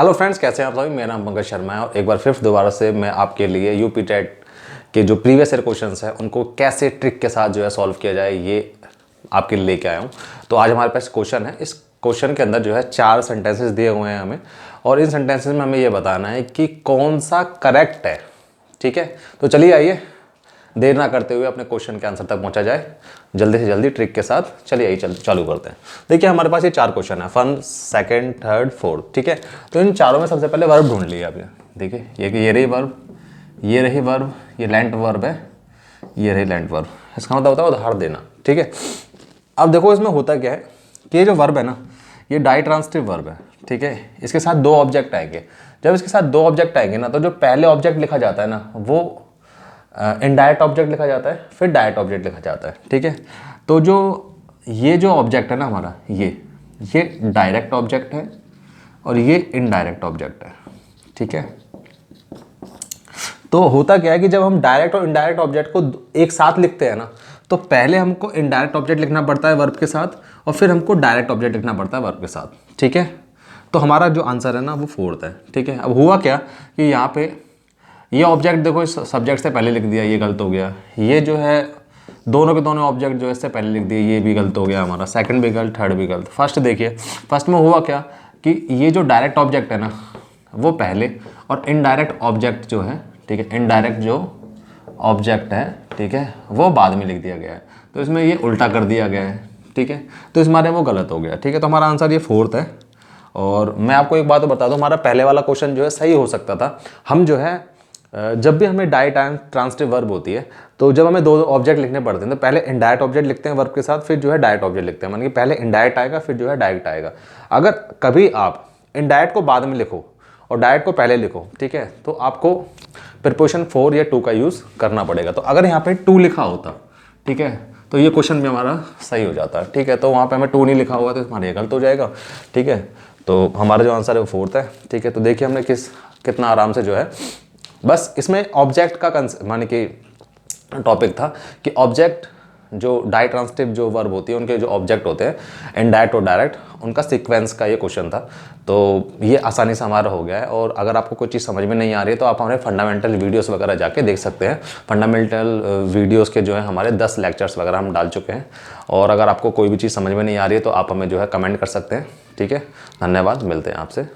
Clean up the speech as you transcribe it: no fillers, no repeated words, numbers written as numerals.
Hello friends, कैसे हैं आप सभी। मेरा नाम पंकज शर्मा है और एक बार फिर दोबारा से मैं आपके लिए यूपी टेट के जो प्रीवियस ईयर क्वेश्चंस हैं उनको कैसे ट्रिक के साथ जो है सॉल्व किया जाए ये आपके लिए लेके आया हूँ। तो आज हमारे पास क्वेश्चन है। इस क्वेश्चन के अंदर जो है 4 सेंटेंसेस दिए हुए हैं हमें, और इन सेंटेंसेस में हमें ये बताना है कि कौन सा करेक्ट है। ठीक है, तो चलिए आइए देर ना करते हुए अपने क्वेश्चन के आंसर तक पहुंचा जाए जल्दी से जल्दी ट्रिक के साथ। चलिए आइए चालू करते हैं। देखिए हमारे पास ये 4 क्वेश्चन है, फर्स्ट, सेकंड, थर्ड, फोर्थ। ठीक है, तो इन चारों में सबसे पहले वर्ब ढूंढ लिया आपने। देखिए ये रही वर्ब, ये रही वर्ब, ये लेंट वर्ब है, ये रही लेंट वर्ब। इसका मतलब होता है उधार देना। ठीक है, अब देखो इसमें होता क्या है कि ये जो वर्ब है ना, ये डाइट्रांसिटिव वर्ब है। ठीक है, इसके साथ 2 ऑब्जेक्ट आएंगे। जब इसके साथ 2 ऑब्जेक्ट आएंगे ना, तो जो पहले ऑब्जेक्ट लिखा जाता है ना वो इनडायरेक्ट ऑब्जेक्ट लिखा जाता है, फिर डायरेक्ट ऑब्जेक्ट लिखा जाता है। ठीक है, तो ये जो ऑब्जेक्ट है ना हमारा, ये डायरेक्ट ऑब्जेक्ट है और ये इनडायरेक्ट ऑब्जेक्ट है। ठीक है, तो होता क्या है कि जब हम डायरेक्ट और इनडायरेक्ट ऑब्जेक्ट को एक साथ लिखते हैं ना, तो पहले हमको इनडायरेक्ट ऑब्जेक्ट लिखना पड़ता है वर्ब के साथ और फिर हमको डायरेक्ट ऑब्जेक्ट लिखना पड़ता है वर्ब के साथ। ठीक है, तो हमारा जो आंसर है ना वो फोर्थ है। ठीक है, अब हुआ क्या कि यहाँ पे ये ऑब्जेक्ट देखो इस सब्जेक्ट से पहले लिख दिया, ये गलत हो गया। ये जो है दोनों के दोनों ऑब्जेक्ट जो है इससे पहले लिख दिए, ये भी गलत हो गया हमारा। सेकंड भी गलत, थर्ड भी गलत। फर्स्ट देखिए, फर्स्ट में हुआ क्या कि ये जो डायरेक्ट ऑब्जेक्ट है ना वो पहले, और इनडायरेक्ट ऑब्जेक्ट जो है, ठीक है, इनडायरेक्ट जो ऑब्जेक्ट है, ठीक है, वो बाद में लिख दिया गया है। तो इसमें ये उल्टा कर दिया गया है। ठीक है, तो इस मारे वो गलत हो गया। ठीक है, तो हमारा आंसर ये फोर्थ है। और मैं आपको एक बात बता दूं, हमारा पहले वाला क्वेश्चन जो है सही हो सकता था। हम जो है जब भी हमें ट्रांसिटिव वर्ब होती है, तो जब हमें 2 ऑब्जेक्ट लिखने पड़ते हैं तो पहले इनडायरेक्ट ऑब्जेक्ट लिखते हैं वर्ब के साथ, फिर जो है डायरेक्ट ऑब्जेक्ट लिखते हैं। मान लीजिए पहले इनडायरेक्ट आएगा फिर जो है डायरेक्ट आएगा। अगर कभी आप इनडायरेक्ट को बाद में लिखो और डायरेक्ट को पहले लिखो, ठीक है, तो आपको प्रीपोजिशन 4 या 2 का यूज़ करना पड़ेगा। तो अगर यहाँ पे 2 लिखा होता, ठीक है, तो ये क्वेश्चन भी हमारा सही हो जाता है। ठीक है, तो वहाँ पे हमें 2 नहीं लिखा हुआ तो हमारा ये गलत हो जाएगा। ठीक है, तो हमारा जो आंसर है वो फोर्थ है। ठीक है, तो देखिए हमने कितना आराम से जो है, बस इसमें ऑब्जेक्ट का माने कि टॉपिक था कि ऑब्जेक्ट जो डाइट्रांसिटिव जो वर्ब होती है उनके जो ऑब्जेक्ट होते हैं इनडायरेक्ट और डायरेक्ट, उनका सीक्वेंस का ये क्वेश्चन था। तो ये आसानी से हमारा हो गया है। और अगर आपको कोई चीज़ समझ में नहीं आ रही है तो आप हमारे फंडामेंटल वीडियोस वगैरह जाके देख सकते हैं। फंडामेंटल वीडियोस के जो है हमारे 10 लेक्चर्स वगैरह हम डाल चुके हैं। और अगर आपको कोई भी चीज़ समझ में नहीं आ रही है तो आप हमें जो है कमेंट कर सकते हैं। ठीक है, धन्यवाद, मिलते हैं आपसे।